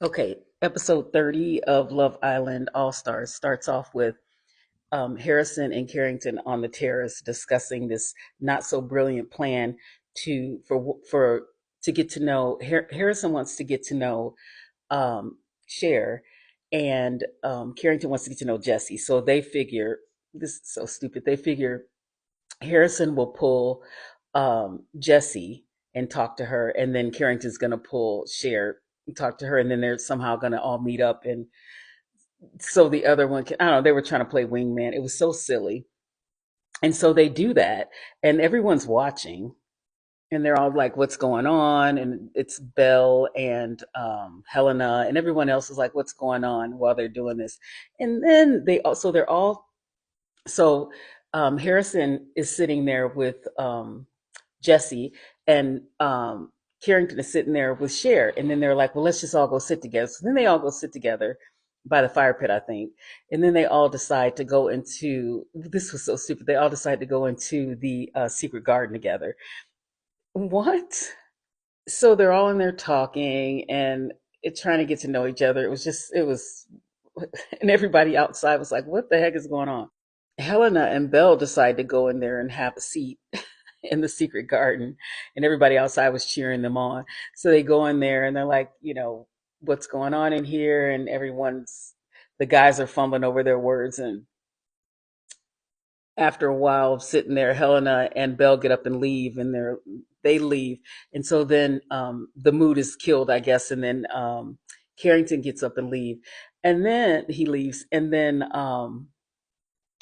Okay, episode 30 of Love Island All Stars starts off with Harrison and Carrington on the terrace discussing this not so brilliant plan for to get to know. Harrison wants to get to know Cher, and Carrington wants to get to know Jesse. So they figure this is so stupid. They figure Harrison will pull Jesse and talk to her, and then Carrington's gonna pull Cher and talk to her, and then they're somehow gonna all meet up, and so the other one can. I don't know. They were trying to play wingman. It was so silly, and so they do that, and everyone's watching, and they're all like, "What's going on?" And it's Belle and Helena, and everyone else is like, "What's going on?" While they're doing this, and then they're all so Harrison is sitting there with Jesse, and Carrington is sitting there with Cher, and then they're like, "Well, let's just all go sit together." So then they all go sit together by the fire pit, I think, and then they all decide to go into. This was so stupid. They all decide to go into the secret garden together. What? So they're all in there talking and trying to get to know each other. It was, and everybody outside was like, "What the heck is going on?" Helena and Belle decide to go in there and have a seat in the secret garden, and everybody outside was cheering them on. So they go in there and they're like, "What's going on in here?" And the guys are fumbling over their words. And after a while of sitting there, Helena and Belle get up and leave, and they leave. And so then the mood is killed, I guess. And then Carrington gets up and leave, and then he leaves, and then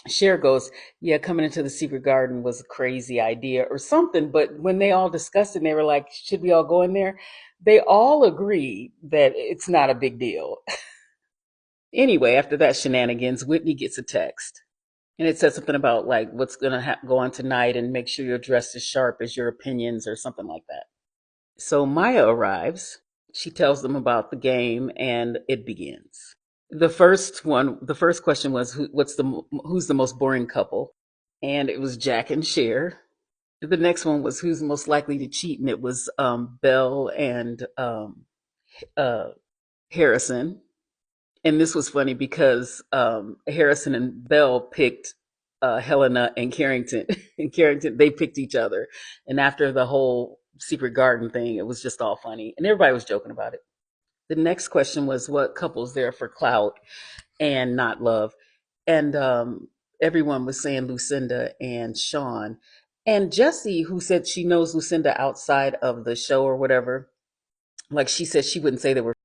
Cher goes, "Yeah, coming into the secret garden was a crazy idea," or something. But when they all discussed it, and they were like, "Should we all go in there?" They all agree that it's not a big deal. Anyway, after that shenanigans, Whitney gets a text. And it says something about like what's going to go on tonight, and make sure you're dressed as sharp as your opinions or something like that. So Maya arrives. She tells them about the game, and it begins. The first question was who's the most boring couple? And it was Jack and Cher. The next one was who's most likely to cheat, and it was Belle and uh, Harrison. And this was funny because Harrison and Belle picked Helena and Carrington, and Carrington they picked each other. And after the whole secret garden thing, it was just all funny, and everybody was joking about it. The next question was what couples there for clout and not love, and everyone was saying Lucinda and Sean, and Jessie, who said she knows Lucinda outside of the show or whatever. Like she said, she wouldn't say they were